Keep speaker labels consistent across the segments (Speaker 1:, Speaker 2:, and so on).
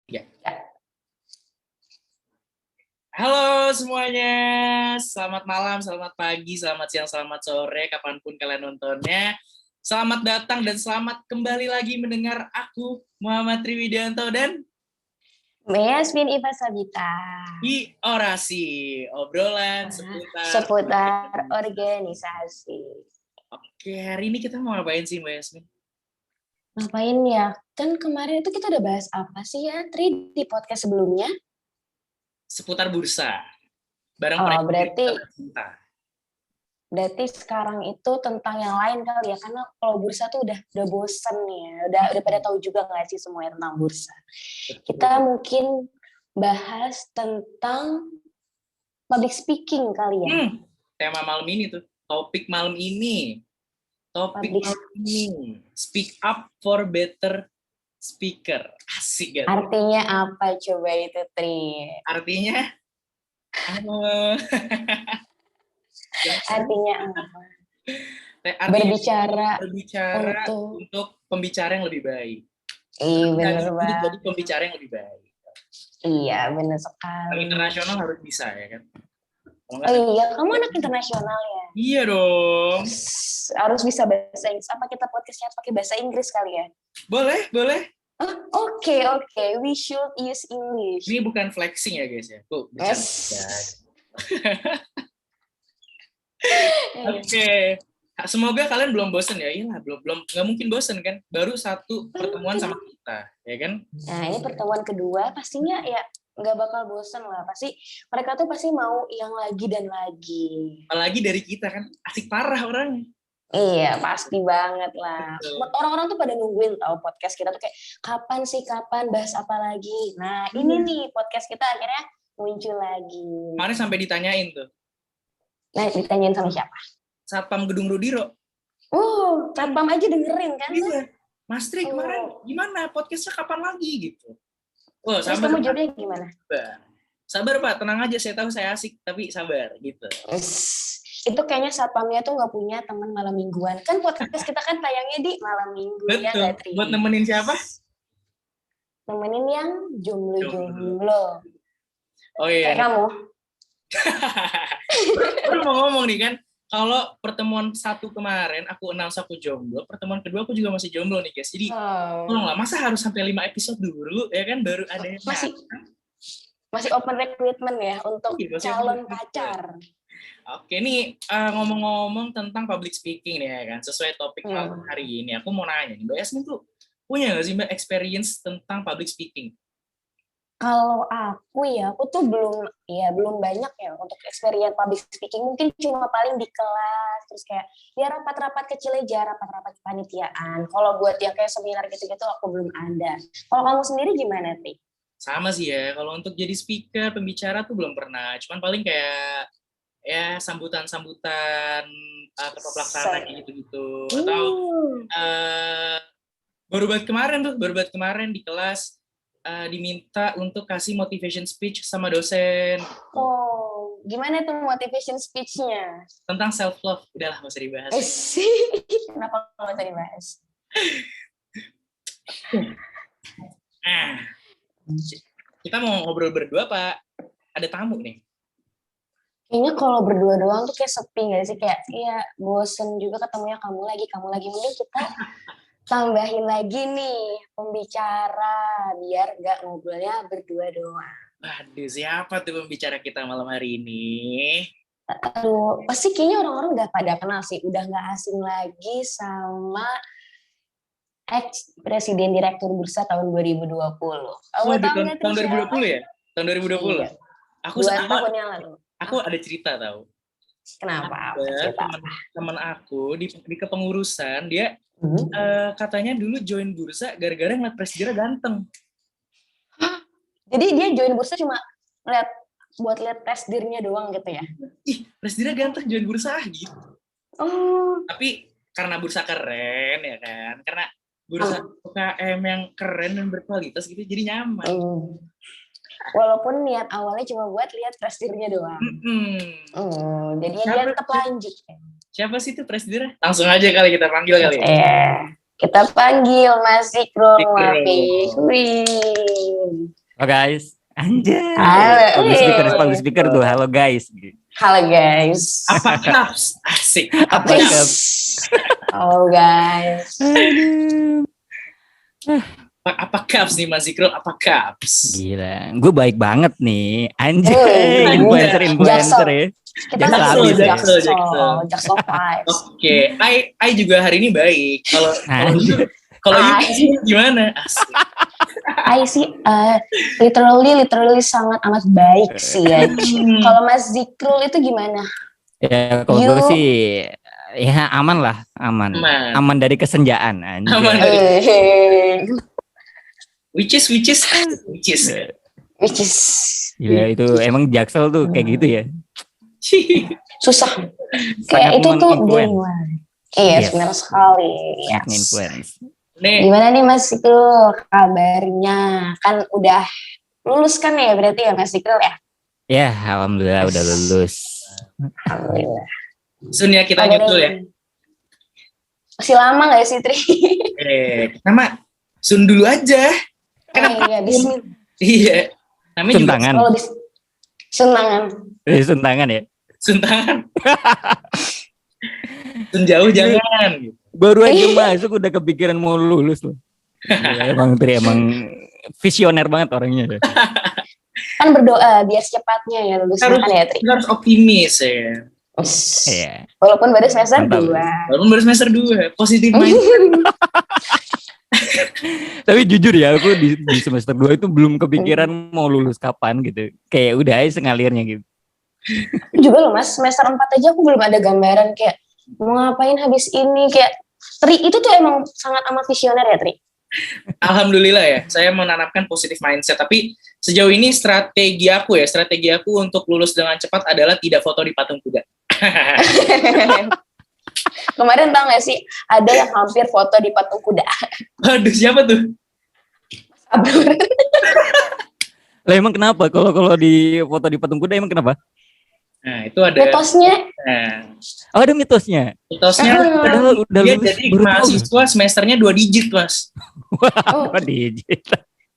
Speaker 1: Ya. Halo semuanya, selamat malam, selamat pagi, selamat siang, selamat sore, kapanpun kalian nontonnya. Selamat datang dan selamat kembali lagi mendengar aku, Muhammad Triwidianto, dan
Speaker 2: Yasmin Iva Sabita.
Speaker 1: di Orasi, obrolan
Speaker 2: seputar organisasi.
Speaker 1: Oke, hari ini kita mau ngapain sih Mbak Yasmin?
Speaker 2: Ngapain ya? Kan kemarin itu kita udah bahas apa sih ya, Tri, di podcast sebelumnya?
Speaker 1: Seputar bursa. Barang
Speaker 2: berarti sekarang itu tentang yang lain kali ya, karena kalau bursa tuh udah bosen ya, udah pada tahu juga nggak sih semuanya tentang bursa. Kita mungkin bahas tentang public speaking kali ya.
Speaker 1: Tema malam ini tuh, topik malam ini. Speak up for better speaker. Asik gak?
Speaker 2: Artinya apa coba itu, Tri?
Speaker 1: Artinya
Speaker 2: Artinya apa?
Speaker 1: Berbicara
Speaker 2: untuk
Speaker 1: pembicara yang lebih baik.
Speaker 2: Bener banget.
Speaker 1: Jadi pembicara yang lebih baik.
Speaker 2: Iya, bener sekali.
Speaker 1: Internasional harus bisa ya kan?
Speaker 2: Iya, kamu anak internasional ya?
Speaker 1: Iya dong.
Speaker 2: Harus bisa bahasa Inggris. Apa kita podcastnya pakai bahasa Inggris kali ya?
Speaker 1: Boleh.
Speaker 2: Oke. We should use English.
Speaker 1: Ini bukan flexing ya guys ya. Tuh, Oke. Semoga kalian belum bosen ya. Iyalah, belum nggak mungkin bosen kan. Baru satu pertemuan sama kita, ya kan?
Speaker 2: Nah, ini pertemuan kedua pastinya ya nggak bakal bosen lah. Pasti mereka tuh pasti mau yang lagi dan lagi.
Speaker 1: Apalagi dari kita kan asik parah orangnya.
Speaker 2: Iya, pasti banget lah. Orang-orang tuh pada nungguin tahu podcast kita tuh kayak kapan bahas apa lagi. Nah, ini nih podcast kita akhirnya muncul lagi.
Speaker 1: Kemarin sampai ditanyain tuh.
Speaker 2: Nah, ditanyain sama siapa?
Speaker 1: Satpam Gedung Rudiro.
Speaker 2: Satpam aja dengerin kan?
Speaker 1: Iya. Mas Tri kemarin gimana? Podcastnya kapan lagi gitu?
Speaker 2: Terus kamu jawabnya gimana?
Speaker 1: Sabar Pak, tenang aja. Saya tahu saya asik, tapi sabar gitu.
Speaker 2: Itu kayaknya satpamnya tuh nggak punya teman malam mingguan. Kan podcast kita kan tayangnya di malam minggu.
Speaker 1: Betul. Ya, buat nemenin siapa?
Speaker 2: Nemenin yang jomblo.
Speaker 1: Oh iya.
Speaker 2: Kayak kamu.
Speaker 1: Baru mau ngomong nih kan, kalau pertemuan satu kemarin aku announce aku jomblo, pertemuan kedua aku juga masih jomblo nih guys. Jadi tolonglah, masa harus sampai 5 episode dulu ya kan baru ada yang
Speaker 2: masih open recruitment ya untuk calon pacar.
Speaker 1: Oke, nih ngomong-ngomong tentang public speaking nih ya kan, sesuai topik malam hari ini, aku mau nanya nih, Mbak Yasmin tuh punya nggak sih Mbak experience tentang public speaking?
Speaker 2: Kalau aku tuh belum banyak ya untuk experience public speaking. Mungkin cuma paling di kelas, terus kayak ya rapat-rapat kecil aja, rapat-rapat kepanitiaan. Kalau buat yang kayak seminar gitu-gitu aku belum ada. Kalau kamu sendiri gimana, Ti?
Speaker 1: Sama sih ya, kalau untuk jadi speaker, pembicara tuh belum pernah. Cuman paling kayak ya sambutan-sambutan ketua pelaksana gitu-gitu. Atau baru buat kemarin di kelas diminta untuk kasih motivation speech sama dosen.
Speaker 2: Gimana tuh motivation speech-nya?
Speaker 1: Tentang self-love, udahlah nggak usah dibahas.
Speaker 2: Kenapa nggak usah dibahas?
Speaker 1: Kita mau ngobrol berdua, Pak. Ada tamu nih.
Speaker 2: Kayaknya kalau berdua doang tuh kayak sepi nggak sih? Kayak ya bosen juga ketemunya kamu lagi. Mending kita tambahin lagi nih pembicara biar nggak ngobrolnya berdua doang.
Speaker 1: Aduh, siapa tuh pembicara kita malam hari ini?
Speaker 2: Aduh, pasti kayaknya orang-orang udah pada kenal sih. Udah nggak asing lagi sama ex-presiden direktur bursa tahun 2020.
Speaker 1: Kamu tahu nggak tahun 2020 ya? Tahun 2020?
Speaker 2: Iya. Aku 2 tahun yang lalu.
Speaker 1: Aku ada cerita tahu.
Speaker 2: Kenapa?
Speaker 1: Teman aku di kepengurusan dia katanya dulu join bursa gara-gara ngeliat presiden ganteng.
Speaker 2: Jadi dia join bursa cuma buat lihat presidennya doang gitu ya?
Speaker 1: Ih, presidennya ganteng join bursa gitu. Tapi karena bursa keren ya kan, karena bursa UKM yang keren dan berkualitas gitu jadi nyaman.
Speaker 2: Walaupun niat awalnya cuma buat lihat presidennya doang. Jadinya dia tetap lanjut.
Speaker 1: Siapa sih itu presidennya? Langsung aja kali kita panggil kali ya.
Speaker 2: Kita panggil Mas Zikro Mafihri.
Speaker 3: Halo guys. Anjay.
Speaker 2: Halo.
Speaker 3: Public speaker tuh. Halo guys.
Speaker 2: Halo guys.
Speaker 1: Apa kaps? Asik.
Speaker 3: Apa kabar?
Speaker 2: Halo guys.
Speaker 3: Aduh.
Speaker 1: Apa kaps nih Mas Zikrul? Apa kaps?
Speaker 3: Gila, gue baik banget nih. Anjay,
Speaker 1: Anjay.
Speaker 3: influencer ya.
Speaker 2: Kita
Speaker 3: Jaksel
Speaker 2: kan
Speaker 3: habis ya.
Speaker 2: Jaksel vibes.
Speaker 1: Oke, I juga hari ini baik. Kalau you
Speaker 2: Ai.
Speaker 1: gimana? Asik.
Speaker 2: I sih literally sangat amat baik sih ya. Kalau Mas Zikrul itu gimana?
Speaker 3: Ya kalau gue sih ya aman lah, aman. Aman dari kesenjaan. Anjay.
Speaker 1: Aman dari- Which is.
Speaker 2: Which is
Speaker 3: Gila itu emang Jaksel tuh kayak gitu ya.
Speaker 2: susah.
Speaker 3: Sangat
Speaker 2: Kayak itu tuh
Speaker 3: men-influence.
Speaker 2: gimana? Iya,
Speaker 3: Yes.
Speaker 2: benar sekali.
Speaker 3: Sangat
Speaker 2: Yes.
Speaker 3: influence.
Speaker 1: Nih,
Speaker 2: Gimana nih Mas Zikrul kabarnya? Kan udah lulus kan ya berarti ya Mas Zikrul ya?
Speaker 3: Ya, alhamdulillah udah lulus.
Speaker 2: Alhamdulillah.
Speaker 1: Sun ya kita nyusul ya.
Speaker 2: Masih lama gak sih Tri?
Speaker 1: Nama Sun dulu aja.
Speaker 2: Iya, bismillah.
Speaker 1: Iya. Namanya juga
Speaker 3: Suntangan.
Speaker 2: Kalau senangan.
Speaker 3: Suntangan ya.
Speaker 1: Sun tangan. Sun jauh jangan.
Speaker 3: Baru aja masuk udah kepikiran mau lulus loh. Gila, emang Tri emang visioner banget orangnya.
Speaker 2: Kan berdoa biar secepatnya ya lulusnya kan ya Tri.
Speaker 1: Kita harus optimis ya.
Speaker 3: Iya.
Speaker 2: Walaupun baru semester
Speaker 3: Mantap.
Speaker 2: 2.
Speaker 1: Walaupun baru semester 2, positif mind.
Speaker 3: Tapi jujur ya aku di semester 2 itu belum kepikiran mau lulus kapan gitu. Kayak udah aja sengalirnya gitu.
Speaker 2: Juga loh Mas, semester 4 aja aku belum ada gambaran kayak mau ngapain habis ini kayak Tri itu tuh emang sangat amat visioner ya Tri.
Speaker 1: Alhamdulillah ya, saya menanamkan positif mindset. Tapi sejauh ini strategi aku untuk lulus dengan cepat adalah tidak foto di patung kuda.
Speaker 2: Kemarin tau gak sih ada yang hampir foto di patung kuda.
Speaker 1: Waduh, siapa tuh?
Speaker 2: Abdur.
Speaker 3: Lah emang kenapa? Kalau di foto di patung kuda emang kenapa?
Speaker 1: Nah, itu ada.
Speaker 2: Mitosnya
Speaker 3: Oh ada mitosnya.
Speaker 1: Mitosnya
Speaker 3: Padahal udah
Speaker 1: dia
Speaker 3: lulus
Speaker 1: jadi
Speaker 3: baru tahu.
Speaker 1: mahasiswa semesternya 2 digit, Mas.
Speaker 2: Oh,
Speaker 3: Apa digit?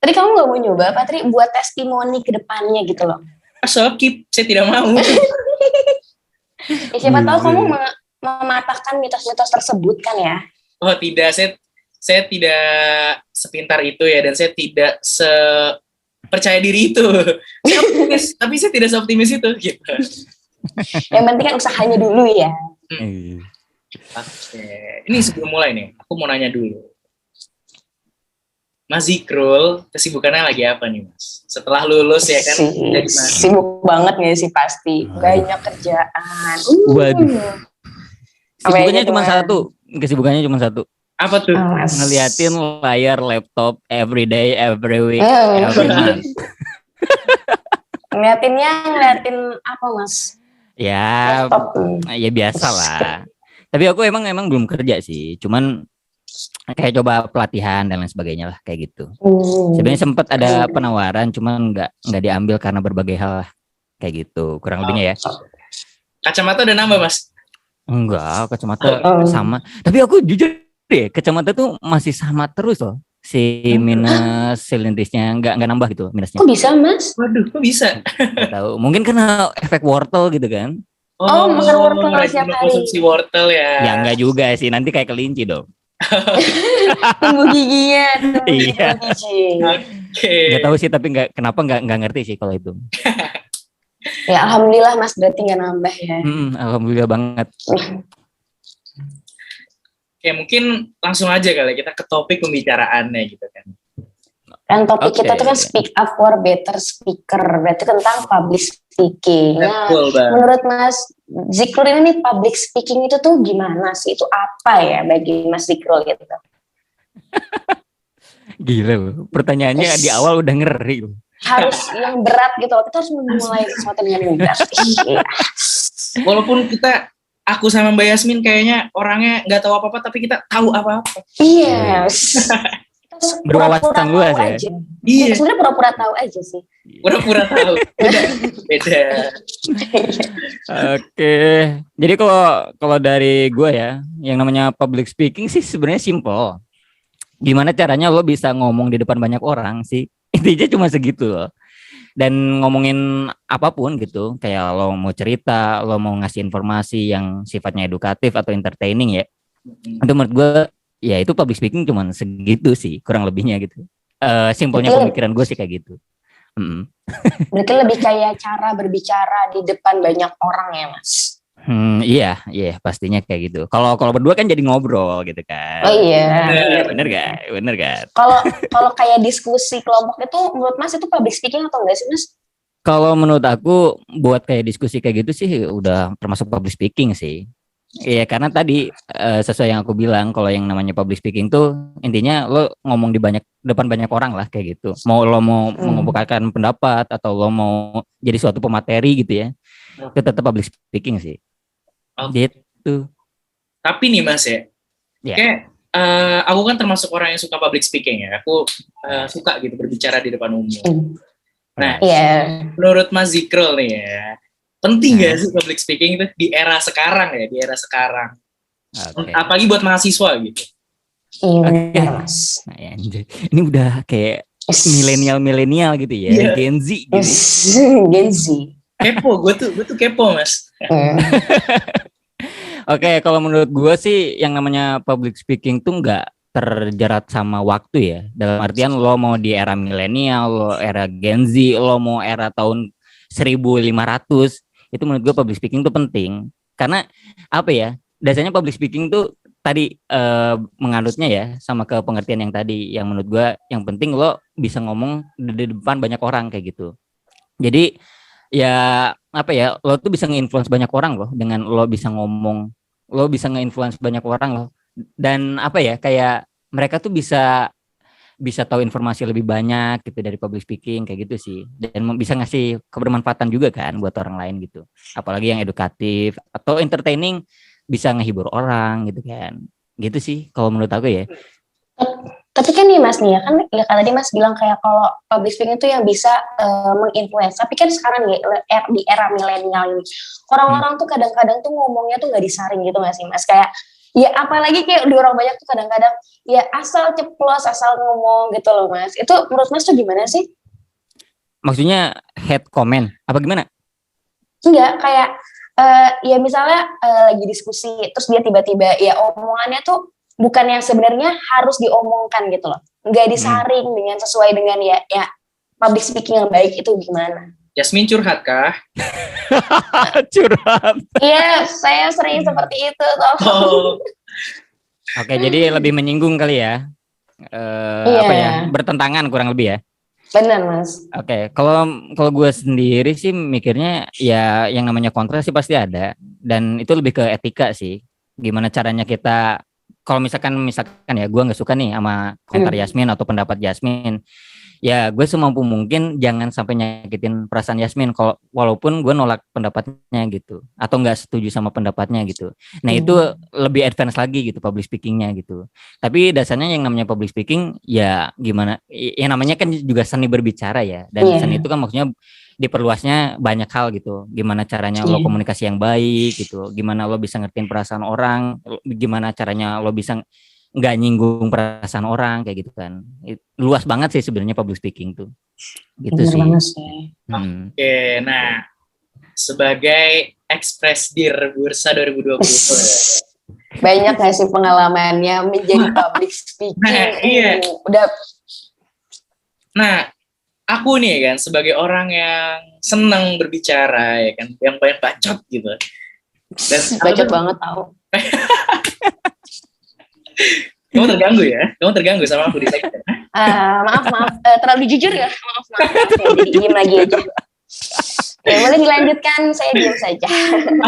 Speaker 2: Tri kamu gak mau nyoba apa Tri buat testimoni ke depannya gitu loh.
Speaker 1: So, keep, saya tidak mau.
Speaker 2: Ya, siapa tahu kamu mematahkan mitos-mitos tersebut kan ya.
Speaker 1: Oh, tidak, saya tidak sepintar itu ya, dan saya tidak percaya diri itu. Saya optimis, tapi saya tidak seoptimis itu gitu.
Speaker 2: Yang penting kan usahanya dulu ya.
Speaker 1: Oke. Ini sebelum mulai nih, aku mau nanya dulu. Mas Zikrul, kesibukannya lagi apa nih Mas? Setelah lulus ya kan? Jadi
Speaker 2: Sibuk banget gak sih pasti. Banyak kerjaan.
Speaker 3: Waduh. Kesibukannya cuma satu. Kesibukannya cuma satu.
Speaker 1: Apa tuh?
Speaker 3: Ngeliatin layar laptop every day, every week, every month.
Speaker 2: Ngeliatin apa Mas?
Speaker 3: Ya,
Speaker 2: Laptop.
Speaker 3: ya biasa lah. Tapi aku emang belum kerja sih. Cuman kayak coba pelatihan dan lain sebagainya lah kayak gitu. Sebenarnya sempat ada penawaran, cuman nggak diambil karena berbagai hal lah. Kayak gitu. Kurang lebihnya ya.
Speaker 1: Kacamata udah nambah Mas?
Speaker 3: Enggak, kacamata sama. Tapi aku jujur deh, kacamata tuh masih sama terus loh. Si minus silintisnya nggak nambah gitu minusnya.
Speaker 2: Kok bisa Mas?
Speaker 1: Waduh, kok bisa?
Speaker 3: Nggak tahu. Mungkin karena efek wortel gitu kan?
Speaker 2: Oh, makan wortel setiap hari.
Speaker 1: Konsumsi wortel ya.
Speaker 3: Ya enggak juga sih. Nanti kayak kelinci dong.
Speaker 2: Tumbuh giginya.
Speaker 3: Iya.
Speaker 1: Oke.
Speaker 3: Nggak tahu sih, tapi kenapa nggak ngerti sih kalau itu.
Speaker 2: Ya alhamdulillah Mas berarti nggak nambah ya.
Speaker 3: Alhamdulillah banget.
Speaker 1: Oke, mungkin langsung aja kali kita ke topik pembicaraannya gitu kan.
Speaker 2: Kan topik kita tuh kan speak up for better speaker. Berarti tentang public speaking. Nah,
Speaker 1: Betul, Bang.
Speaker 2: menurut Mas Zikrul ini nih public speaking itu tuh gimana sih? Itu apa ya bagi Mas Zikrul gitu?
Speaker 3: Gila loh. Pertanyaannya di awal udah ngeri loh.
Speaker 2: Harus yang berat gitu loh. Kita harus memulai sesuatu yang berat.
Speaker 1: Walaupun aku sama Mbak Yasmin kayaknya orangnya nggak tahu apa-apa, tapi kita tahu apa-apa.
Speaker 2: Iya.
Speaker 3: Berwawasan luas ya.
Speaker 2: Iya. Sebenarnya pura-pura tahu aja sih.
Speaker 1: Pura-pura tahu. Beda.
Speaker 3: Oke. Jadi kalau dari gue ya, yang namanya public speaking sih sebenarnya simple. Gimana caranya lo bisa ngomong di depan banyak orang sih? Intinya cuma segitu loh. Dan ngomongin apapun gitu, kayak lo mau cerita, lo mau ngasih informasi yang sifatnya edukatif atau entertaining ya, itu menurut gue ya itu public speaking cuman segitu sih kurang lebihnya gitu. Simpelnya
Speaker 2: Berarti,
Speaker 3: pemikiran gue sih kayak gitu.
Speaker 2: berarti lebih kayak cara berbicara di depan banyak orang ya Mas.
Speaker 3: Iya, pastinya kayak gitu. Kalau berdua kan jadi ngobrol gitu kan.
Speaker 2: Oh iya,
Speaker 3: Bener gak? Bener kan?
Speaker 2: Kalau kayak diskusi kelompok itu menurut Mas itu public speaking atau enggak sih Mas?
Speaker 3: Kalau menurut aku buat kayak diskusi kayak gitu sih udah termasuk public speaking sih. Iya, karena tadi sesuai yang aku bilang, kalau yang namanya public speaking tuh intinya lo ngomong di depan banyak orang lah kayak gitu. Mau lo mau mengemukakan pendapat atau lo mau jadi suatu pemateri gitu ya, itu tetap public speaking sih. Gitu.
Speaker 1: Tapi nih Mas ya, kayak aku kan termasuk orang yang suka public speaking ya. Aku suka gitu berbicara di depan umum. Nah, menurut Mas Zikrul nih ya, penting gak sih public speaking itu di era sekarang ya, di era sekarang? Apalagi buat mahasiswa gitu.
Speaker 2: Iya, Mas.
Speaker 3: Nah, ya, ini udah kayak milenial gitu ya, Gen Z gitu.
Speaker 2: Gen Z.
Speaker 1: Kepo, gue tuh kepo Mas.
Speaker 3: Oke, kalau menurut gue sih yang namanya public speaking tuh nggak terjerat sama waktu ya. Dalam artian lo mau di era milenial, lo era Gen Z, lo mau era tahun 1500, itu menurut gue public speaking tuh penting. Karena apa ya, dasarnya public speaking tuh tadi menganutnya ya sama ke pengertian yang tadi, yang menurut gue yang penting lo bisa ngomong di depan banyak orang kayak gitu. Jadi ya apa ya, lo tuh bisa nge-influence banyak orang loh dengan lo bisa ngomong, lo bisa nge-influence banyak orang loh, dan apa ya, kayak mereka tuh bisa tahu informasi lebih banyak gitu dari public speaking kayak gitu sih, dan bisa ngasih kebermanfaatan juga kan buat orang lain gitu, apalagi yang edukatif atau entertaining, bisa ngehibur orang gitu kan, gitu sih kalau menurut aku ya.
Speaker 2: Tapi kan nih Mas nih ya kan tadi Mas bilang kayak kalau public speaking itu yang bisa menginfluence. Tapi kan sekarang di era milenial ini orang-orang tuh kadang-kadang tuh ngomongnya tuh nggak disaring gitu nggak sih Mas? Kayak ya apalagi kayak di orang banyak tuh kadang-kadang ya asal ceplos, asal ngomong gitu loh Mas. Itu menurut Mas tuh gimana sih?
Speaker 3: Maksudnya head comment apa gimana?
Speaker 2: Enggak, kayak ya misalnya lagi diskusi terus dia tiba-tiba ya omongannya tuh bukan yang sebenarnya harus diomongkan gitu loh, nggak disaring dengan sesuai dengan ya public speaking yang baik itu gimana?
Speaker 1: Yasmin curhat kah?
Speaker 3: Curhat.
Speaker 2: Iya, saya sering seperti itu toh.
Speaker 3: Oke, jadi lebih menyinggung kali ya, apa ya, bertentangan kurang lebih ya.
Speaker 2: Benar Mas.
Speaker 3: Oke, kalau gue sendiri sih mikirnya ya yang namanya kontra sih pasti ada, dan itu lebih ke etika sih. Gimana caranya kita, kalau misalkan ya gue nggak suka nih sama komentar Yasmin atau pendapat Yasmin, ya gue semampu mungkin jangan sampai nyakitin perasaan Yasmin kalau walaupun gue nolak pendapatnya gitu atau nggak setuju sama pendapatnya gitu. Nah itu lebih advance lagi gitu public speakingnya gitu. Tapi dasarnya yang namanya public speaking ya gimana, yang namanya kan juga seni berbicara ya, dan seni itu kan maksudnya diperluasnya banyak hal gitu. Gimana caranya lo komunikasi yang baik gitu, gimana lo bisa ngertiin perasaan orang, gimana caranya lo bisa nggak nyinggung perasaan orang kayak gitu kan. Luas banget sih sebenarnya public speaking tuh. Gitu sih.
Speaker 1: Oke, nah sebagai Expressdir Bursa 2020
Speaker 2: banyak nggak sih pengalamannya menjadi public speaking?
Speaker 1: Nah, iya.
Speaker 2: Udah.
Speaker 1: Nah, aku nih kan sebagai orang yang senang berbicara ya kan, yang banyak bacot gitu. Dan
Speaker 2: bacot banget tahu.
Speaker 1: Kamu terganggu ya? Kamu terganggu sama aku di segmen?
Speaker 2: Maaf, terlalu jujur ya? Maaf. Ya, jadi diem lagi aja. Ya boleh dilanjutkan, saya diam saja.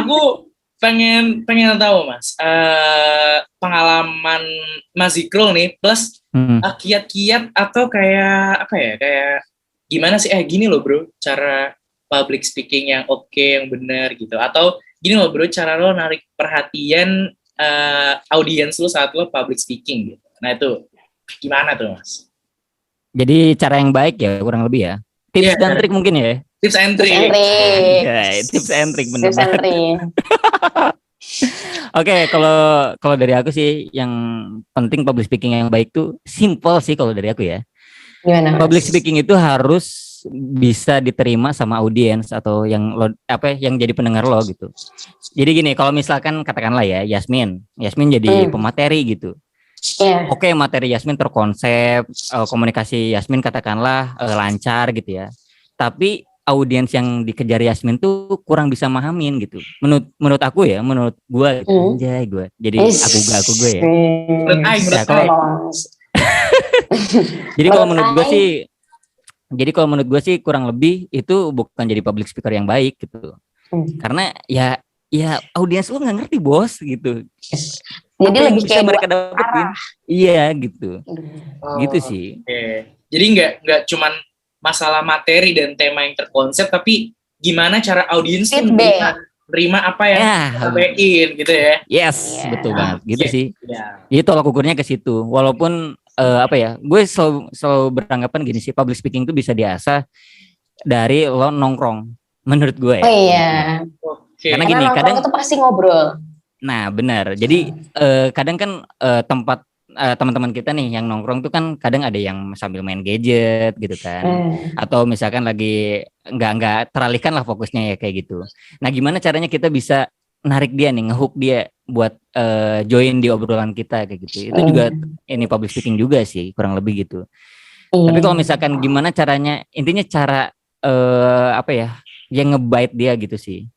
Speaker 2: Aku
Speaker 1: pengen tahu Mas, pengalaman Mas Zikrul nih plus kiat-kiat atau kayak apa ya, kayak gimana sih gini loh bro cara public speaking yang oke, yang benar gitu, atau gini loh bro cara lo narik perhatian audiens lo saat lo public speaking gitu. Nah itu gimana tuh Mas?
Speaker 3: Jadi cara yang baik ya kurang lebih ya, tips dan trik mungkin ya.
Speaker 1: Tips and trick.
Speaker 3: Tips and trick bener banget. Oke, kalau dari aku sih yang penting public speaking yang baik tuh simple sih kalau dari aku ya.
Speaker 2: Gimana, Mas?
Speaker 3: public speaking itu harus bisa diterima sama audiens atau yang lo yang jadi pendengar lo gitu. Jadi gini, kalau misalkan katakanlah ya Yasmin jadi pemateri gitu.
Speaker 2: Iya.
Speaker 3: Oke, materi Yasmin terkonsep, komunikasi Yasmin katakanlah lancar gitu ya. Tapi audiens yang dikejar Yasmin tuh kurang bisa mahamin gitu. Menurut aku ya, menurut gua gitu. Anjay gua. Jadi aku gue ya. Jadi kalau menurut gue sih kurang lebih itu bukan jadi public speaker yang baik gitu. Karena ya audiens lu nggak ngerti bos gitu.
Speaker 2: Jadi
Speaker 3: apa
Speaker 2: lebih
Speaker 3: bisa
Speaker 2: kayak
Speaker 3: mereka dapetin? Iya gitu. Gitu sih.
Speaker 1: Okay. Jadi nggak cuman masalah materi dan tema yang terkonsep, tapi gimana cara audiens tuh menerima apa yang sampaikan gitu ya.
Speaker 3: Yes, betul banget. Gitu sih. Jadi tolak ukurnya ke situ. Walaupun gue selalu beranggapan gini sih, public speaking itu bisa diasah dari lo nongkrong. Menurut gue ya.
Speaker 2: Oh iya.
Speaker 3: Karena gini, kadang
Speaker 2: itu pasti ngobrol.
Speaker 3: Nah, benar. Jadi kadang kan tempat teman-teman kita nih yang nongkrong tuh kan kadang ada yang sambil main gadget gitu kan. Atau misalkan lagi nggak teralihkan lah fokusnya ya kayak gitu. Nah, gimana caranya kita bisa narik dia nih, ngehook dia buat join di obrolan kita kayak gitu. Itu juga ini public speaking juga sih, kurang lebih gitu. Tapi kalau misalkan gimana caranya, intinya cara yang ngebite dia gitu sih.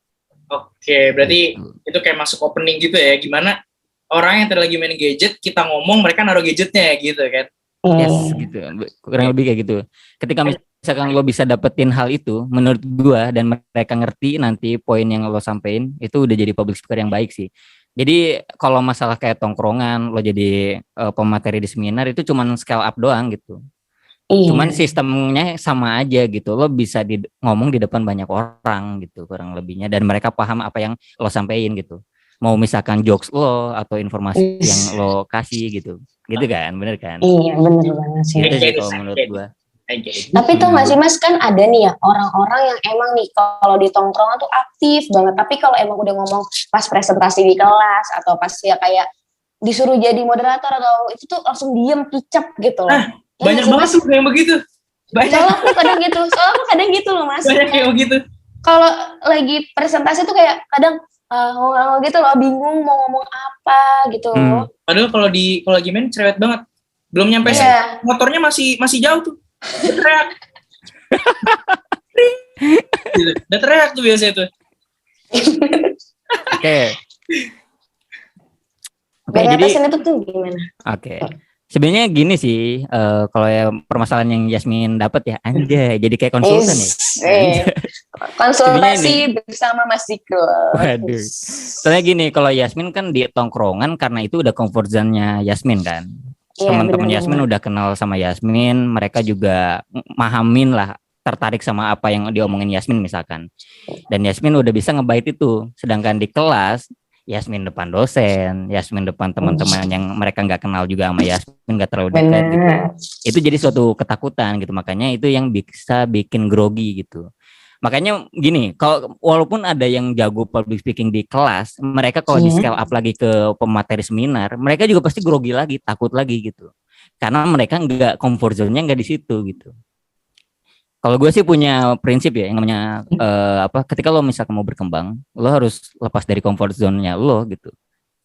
Speaker 1: Oke, berarti itu kayak masuk opening gitu ya. Gimana orang yang tadi lagi main gadget, kita ngomong, mereka naruh gadgetnya gitu kan.
Speaker 3: Yes, gitu. Kurang lebih kayak gitu. Ketika misalkan lo bisa dapetin hal itu, menurut gua, dan mereka ngerti nanti poin yang lo sampein, itu udah jadi public speaker yang baik sih. Jadi kalau masalah kayak tongkrongan, lo jadi pemateri di seminar, itu cuman scale up doang gitu. Cuman sistemnya sama aja gitu. Lo bisa ngomong di depan banyak orang gitu kurang lebihnya, dan mereka paham apa yang lo sampein gitu. Mau misalkan jokes lo atau informasi yang lo kasih gitu. Gitu kan, bener kan?
Speaker 2: Iya, bener banget sih.
Speaker 3: Itu sih kalau menurut gua.
Speaker 2: Tapi tuh nggak sih Mas, kan ada nih ya orang-orang yang emang nih kalau di tongkrongan tuh aktif banget. Tapi kalau emang udah ngomong pas presentasi di kelas atau pas ya kayak disuruh jadi moderator atau itu tuh langsung diem kicep gitu loh.
Speaker 1: Banyak banget tuh yang begitu.
Speaker 2: Soalnya aku kadang gitu loh Mas.
Speaker 1: Banyak yang begitu.
Speaker 2: Kalau lagi presentasi tuh kayak kadang ngomong gitu loh, bingung mau ngomong apa gitu.
Speaker 1: Padahal kalau lagi main cerewet banget. Belum nyampe motornya masih jauh tuh. Udah teriak. Udah teriak tuh biasanya tuh.
Speaker 3: Oke,
Speaker 2: jadi itu tuh gimana?
Speaker 3: Oke. Sebenarnya gini sih, kalau ya permasalahan yang Yasmin dapat ya, anjay, jadi kayak konsultan ya.
Speaker 2: Konsultasi bersama Mas Diko.
Speaker 3: Waduh. Soalnya gini, kalau Yasmin kan di tongkrongan karena itu udah comfort zone-nya Yasmin kan. Teman-teman Yasmin udah kenal sama Yasmin, mereka juga mahamin lah, tertarik sama apa yang diomongin Yasmin misalkan. Dan Yasmin udah bisa ngebait itu. Sedangkan di kelas Yasmin depan dosen, Yasmin depan teman-teman yang mereka nggak kenal juga sama Yasmin, nggak terlalu dekat gitu. Itu jadi suatu ketakutan gitu, makanya itu yang bisa bikin grogi gitu. Makanya gini, kalau walaupun ada yang jago public speaking di kelas, mereka kalau di scale up lagi ke pemateri seminar, mereka juga pasti grogi lagi, takut lagi gitu. Karena mereka nggak comfort zone-nya nggak di situ gitu. Kalau gue sih punya prinsip ya, yang namanya ketika lo misalkan mau berkembang, lo harus lepas dari comfort zone-nya lo gitu.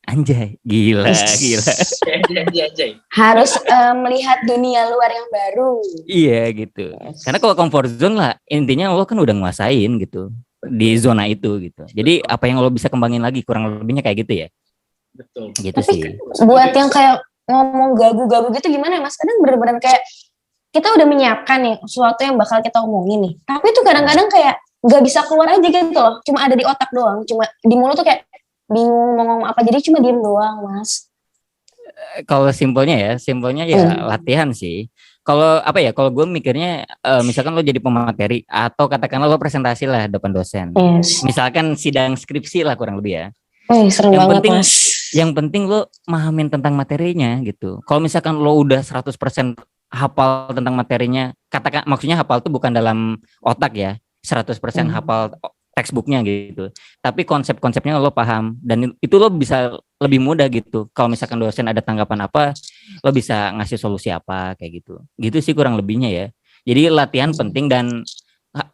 Speaker 3: Anjay, gila.
Speaker 1: Anjay.
Speaker 2: Harus melihat dunia luar yang baru.
Speaker 3: Iya gitu. Karena kalau comfort zone lah, intinya lo kan udah nguasain gitu di zona itu gitu. Jadi apa yang lo bisa kembangin lagi, kurang lebihnya kayak gitu ya.
Speaker 1: Betul.
Speaker 3: Gitu.
Speaker 2: Tapi
Speaker 3: sih.
Speaker 2: Buat yang kayak ngomong gagu-gagu gitu gimana ya Mas? Kadang bener-bener kayak kita udah menyiapkan nih sesuatu yang bakal kita omongin nih. Tapi tuh kadang-kadang kayak nggak bisa keluar aja gitu loh. Cuma ada di otak doang. Cuma di mulut tuh kayak bingung mau ngomong apa. Jadi cuma diem doang, Mas.
Speaker 3: Kalau simpelnya ya latihan sih. Kalau kalau gue mikirnya misalkan lo jadi pemateri atau katakanlah lo presentasi lah depan dosen. Misalkan sidang skripsi lah kurang lebih ya.
Speaker 2: Serem banget, Mas.
Speaker 3: Yang penting lo mahamin tentang materinya gitu. Kalau misalkan lo udah 100% hafal tentang materinya, maksudnya hafal tuh bukan dalam otak ya, 100% hafal textbooknya gitu. Tapi konsep-konsepnya lo paham dan itu lo bisa lebih mudah gitu. Kalau misalkan dosen ada tanggapan apa, lo bisa ngasih solusi apa kayak gitu. Gitu sih kurang lebihnya ya. Jadi latihan penting dan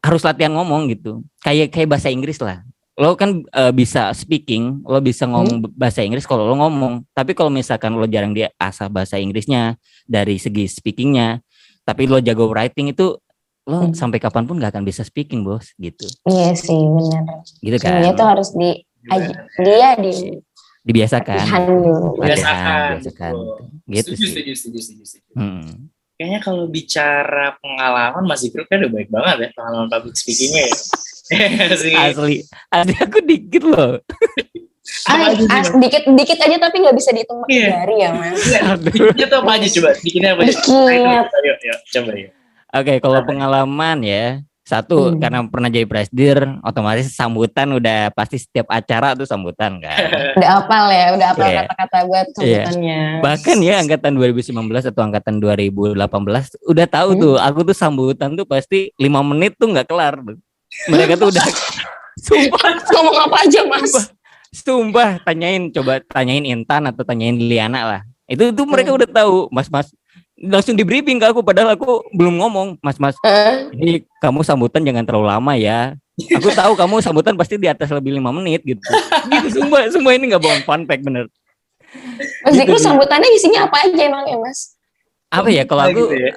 Speaker 3: harus latihan ngomong gitu. Kayak bahasa Inggris lah. Lo kan bisa speaking, lo bisa ngomong bahasa Inggris kalau lo ngomong. Tapi kalau misalkan lo jarang diasah bahasa Inggrisnya dari segi speakingnya, tapi lo jago writing itu lo sampai kapanpun gak akan bisa speaking bos gitu.
Speaker 2: Iya sih benar.
Speaker 3: Gitu kan.
Speaker 2: Semuanya tuh harus
Speaker 3: dibiasakan.
Speaker 1: Biasakan.
Speaker 3: Gitu
Speaker 1: setuju. Kayaknya kalau bicara pengalaman Mas Zikrul kan udah baik banget ya pengalaman public speakingnya ya.
Speaker 3: Asli aku dikit loh.
Speaker 2: Dikit aja tapi nggak bisa dihitung pakai jari ya Mas.
Speaker 1: Dikitnya tuh apa aja coba? Dikitnya apa aja? Yuk, coba yuk.
Speaker 3: Oke, kalau pengalaman ya, satu karena pernah jadi presidir, otomatis sambutan udah pasti setiap acara tuh sambutan kan.
Speaker 2: Udah hafal kata-kata buat sambutannya.
Speaker 3: Bahkan ya angkatan 2019 atau angkatan 2018 udah tahu tuh, aku tuh sambutan tuh pasti 5 menit tuh nggak kelar tuh. Mereka tuh udah sumpah
Speaker 2: ngomong apa aja Mas.
Speaker 3: Sumpah tanyain Intan atau tanyain Liana lah. Itu tuh mereka udah tahu, Mas langsung di briefing ke aku padahal aku belum ngomong, Mas ini kamu sambutan jangan terlalu lama ya. Aku tahu kamu sambutan pasti di atas lebih 5 menit gitu. Gitu sumpah ini nggak bohong, fun fact bener.
Speaker 2: Mas Zikrul gitu, sambutannya isinya apa aja emang ya Mas?
Speaker 3: Apa ya kalau aku gitu ya?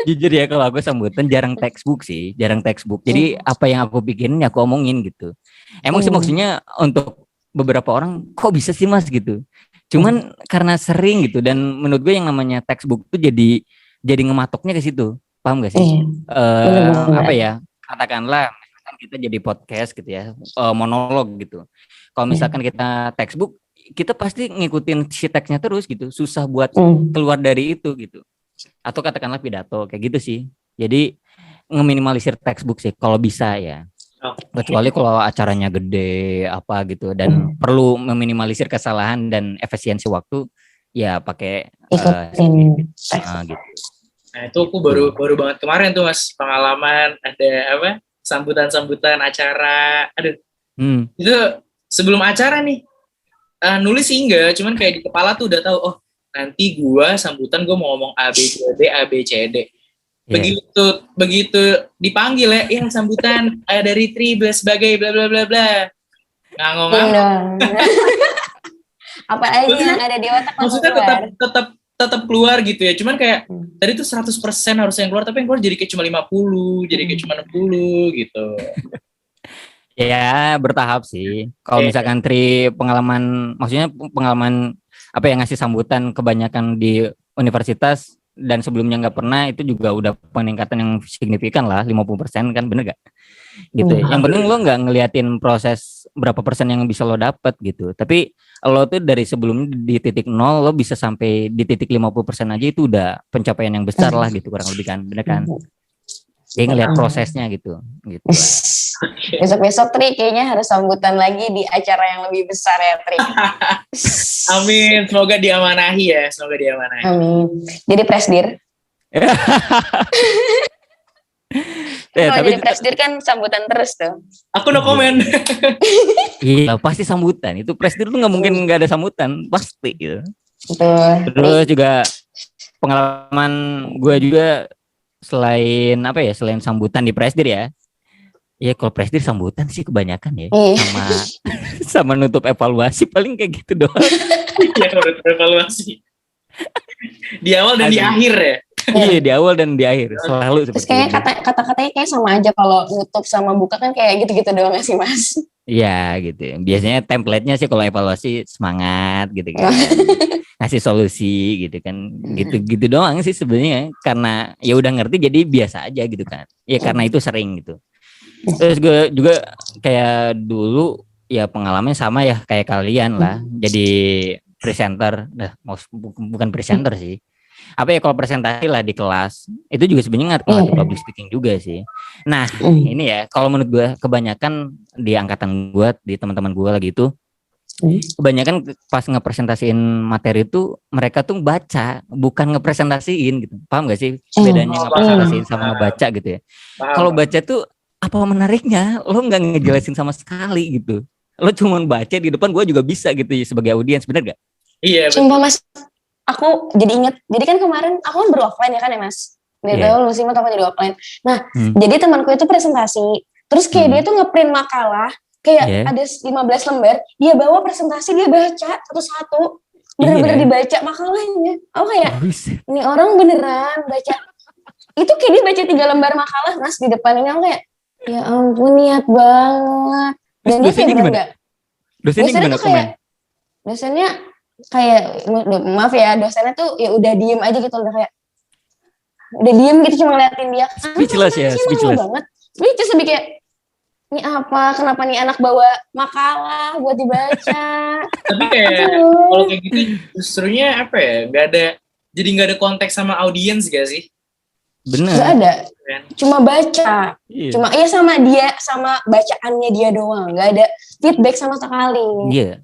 Speaker 3: Jujur ya kalau aku sambutan jarang textbook. Jadi apa yang aku pikirin ya aku omongin gitu. Emang sih maksudnya untuk beberapa orang kok bisa sih Mas gitu. Cuman karena sering gitu dan menurut gue yang namanya textbook tuh jadi ngematoknya ke situ. Paham gak sih? Apa ya? Katakanlah misalkan kita jadi podcast gitu ya, monolog gitu. Kalau misalkan kita textbook, kita pasti ngikutin si teksnya terus gitu. Susah buat keluar dari itu gitu. Atau katakanlah pidato kayak gitu sih. Jadi ngeminimalisir textbook sih kalau bisa ya. Kecuali kalau acaranya gede apa gitu dan perlu meminimalisir kesalahan dan efisiensi waktu ya pakai gitu.
Speaker 1: Nah itu aku baru banget kemarin tuh Mas pengalaman ada apa sambutan acara. Itu sebelum acara nih nulis sih enggak, cuman kayak di kepala tuh udah tahu nanti sambutan gua mau ngomong A B C D. Begitu dipanggil ya sambutan dari Tri sebagai bla bla bla bla. Ngomong
Speaker 2: apa aja yang ada di otak
Speaker 1: maksudnya tetap keluar gitu ya. Cuman kayak tadi tuh 100% harusnya yang keluar tapi yang keluar jadi kayak cuma 50, jadi kayak cuma 60 gitu.
Speaker 3: Ya, bertahap sih. Kalau misalkan Tri pengalaman apa yang ngasih sambutan kebanyakan di universitas dan sebelumnya nggak pernah, itu juga udah peningkatan yang signifikan lah, 50% kan, bener gak? Gitu. Yang penting lo nggak ngeliatin proses berapa persen yang bisa lo dapet gitu. Tapi lo tuh dari sebelumnya di titik 0 lo bisa sampai di titik 50% aja itu udah pencapaian yang besar lah gitu kurang lebih kan, bener kan? Jadi ngeliat prosesnya gitu.
Speaker 2: Besok-besok Tri kayaknya harus sambutan lagi di acara yang lebih besar ya Tri.
Speaker 1: Amin, semoga diamanahi ya,
Speaker 2: Amin. Jadi presidir. Kalau jadi presidir kan sambutan terus tuh.
Speaker 1: Aku no komen.
Speaker 3: Iya pasti sambutan. Itu presidir tuh nggak mungkin nggak ada sambutan, pasti gitu.
Speaker 2: Betul.
Speaker 3: Terus juga pengalaman gue juga selain sambutan di presidir ya. Ya kalau presidir sambutan sih kebanyakan ya. Sama nutup evaluasi paling kayak gitu doang.
Speaker 1: Iya nutup evaluasi. Di awal dan di akhir ya.
Speaker 3: Iya di awal dan di akhir selalu.
Speaker 2: Terus kayak kata-katanya kayak sama aja kalau nutup sama buka kan kayak gitu-gitu doang sih Mas.
Speaker 3: Iya gitu. Biasanya template-nya sih kalau evaluasi semangat gitu kan. Ngasih solusi gitu kan. Gitu doang sih sebenarnya karena ya udah ngerti jadi biasa aja gitu kan. Ya karena itu sering gitu. Terus gue juga kayak dulu ya pengalamannya sama ya kayak kalian lah. Jadi presenter. Bukan presenter sih. Apa ya kalau presentasi lah di kelas itu juga sebenarnya ngerti public speaking juga sih. Nah ini ya kalau menurut gue kebanyakan di angkatan gue di teman-teman gue lagi itu kebanyakan pas ngepresentasiin materi itu mereka tuh baca bukan ngepresentasiin gitu. Paham gak sih bedanya ngepresentasiin sama ngebaca gitu ya? Kalau baca tuh apa menariknya? Lo nggak ngejelasin sama sekali gitu. Lo cuma baca di depan gue juga bisa gitu ya, sebagai audiens, bener gak?
Speaker 1: Iya, betul.
Speaker 2: Sumpah Mas, aku jadi inget. Jadi kan kemarin aku kan beroffline ya kan ya Mas. Dia
Speaker 3: Iya.
Speaker 2: tahu lu sih mau jadi offline. Nah, jadi temanku itu presentasi. Terus kayak dia tuh ngeprint makalah kayak ada 15 lembar, dia bawa presentasi, dia baca satu-satu. Bener-bener dibaca makalahnya. Aku kayak ini orang beneran baca. Itu kayak dia baca 3 lembar makalah Mas di depan ini. Aku kayak ya ampun niat banget. Dan dia kayak bener gak?
Speaker 3: Dosennya gimana komen?
Speaker 2: Dosennya kayak maaf ya, dosennya tuh ya udah diem aja gitu, udah diem gitu, cuma ngeliatin dia.
Speaker 3: Speechless ya, speechless
Speaker 2: banget. Speechless lebih kayak ini apa? Kenapa nih anak bawa makalah buat dibaca?
Speaker 1: Tapi kayak kalau kayak gitu justrunya apa ya? Jadi nggak ada konteks sama audiens gak sih?
Speaker 3: Bener.
Speaker 2: Gak ada. Cuma baca. Iya. Cuma sama dia, sama bacaannya dia doang. Gak ada feedback sama sekali.
Speaker 3: Iya.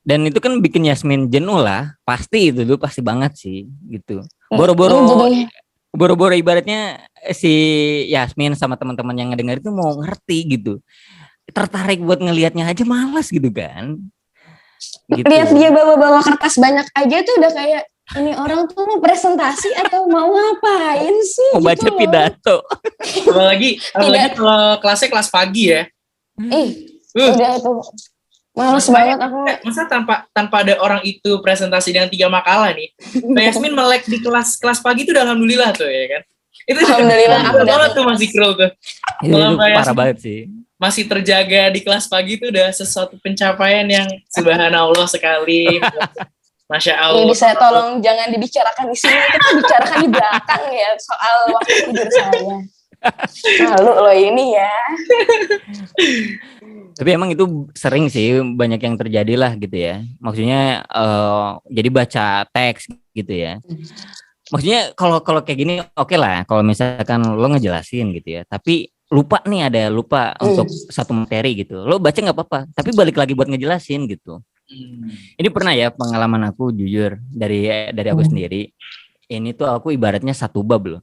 Speaker 3: Dan itu kan bikin Yasmin jenuh lah. Pasti itu tuh pasti banget sih gitu. Boro-boro ibaratnya si Yasmin sama teman-teman yang ngedengar itu mau ngerti gitu. Tertarik buat ngelihatnya aja malas gitu kan.
Speaker 2: Gitu. Lihat dia bawa-bawa kertas banyak aja tuh udah kayak ini orang tuh mau presentasi atau mau ngapain sih?
Speaker 3: Mau baca gitu pidato.
Speaker 1: Apalagi kalau kelasnya kelas pagi ya.
Speaker 2: Udah tuh. Males banget aku.
Speaker 1: Masa tanpa ada orang itu presentasi dengan 3 makalah nih. Mbak Yasmin melek di kelas pagi itu udah alhamdulillah tuh ya kan. Itu
Speaker 2: alhamdulillah aku
Speaker 1: banget tuh masih kru tuh.
Speaker 3: Itu parah banget sih.
Speaker 1: Masih terjaga di kelas pagi itu udah sesuatu pencapaian yang subhanallah sekali. Masya Allah.
Speaker 2: Ini bisa tolong jangan dibicarakan di sini, kita bicarakan di belakang ya soal waktu tidur saya. Lalu lo ini ya.
Speaker 3: Tapi emang itu sering sih banyak yang terjadi lah gitu ya. Maksudnya jadi baca teks gitu ya. Maksudnya kalau kayak gini oke lah. Kalau misalkan lo ngejelasin gitu ya. Tapi lupa untuk satu materi gitu. Lo baca nggak apa-apa. Tapi balik lagi buat ngejelasin gitu. Ini pernah ya pengalaman aku jujur dari aku sendiri. Ini tuh aku ibaratnya satu bab loh.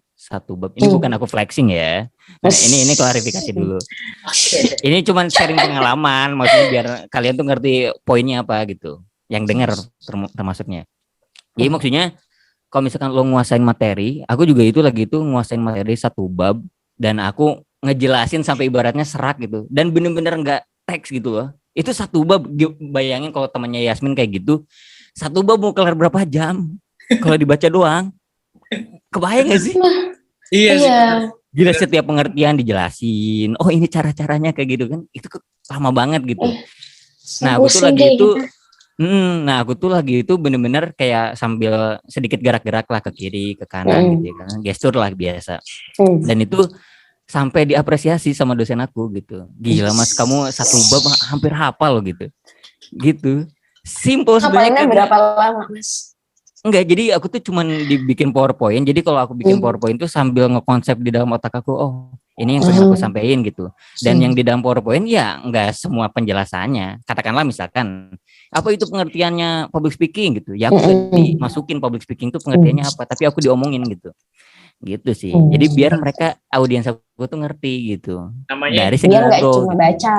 Speaker 3: Ini bukan aku flexing ya. Nah, ini klarifikasi dulu. Ini cuma sharing pengalaman, maksudnya biar kalian tuh ngerti poinnya apa gitu. Yang dengar termasuknya. Jadi maksudnya kalau misalkan lo nguasain materi, aku juga itu lagi itu nguasain materi satu bab dan aku ngejelasin sampai ibaratnya serak gitu. Dan bener-bener nggak teks gitu loh. Itu satu bab, bayangin kalau temannya Yasmin kayak gitu, satu bab mau kelar berapa jam? Kalau dibaca doang. Kebayang gak sih?
Speaker 1: Iya.
Speaker 3: Gila setiap pengertian dijelasin. Oh ini cara-caranya kayak gitu kan. Itu lama banget gitu. Nah aku tuh lagi itu bener-bener kayak sambil sedikit gerak-gerak lah ke kiri, ke kanan gitu kan. Gestur lah biasa. Dan itu sampai diapresiasi sama dosen aku gitu. Gila Mas, kamu satu bab hampir hafal gitu. Gitu. Simple sebenarnya.
Speaker 2: Hafalinnya berapa lama Mas?
Speaker 3: Enggak, jadi aku tuh cuman dibikin PowerPoint. Jadi kalau aku bikin PowerPoint tuh sambil ngekonsep di dalam otak aku, oh ini yang pengen aku sampein gitu. Dan yang di dalam PowerPoint ya enggak semua penjelasannya. Katakanlah misalkan, apa itu pengertiannya public speaking gitu. Ya aku dimasukin public speaking tuh pengertiannya apa, tapi aku diomongin gitu. Gitu sih. Jadi biar mereka audiens aku tuh ngerti gitu.
Speaker 1: Namanya
Speaker 3: dari segi
Speaker 2: nggak cuma baca.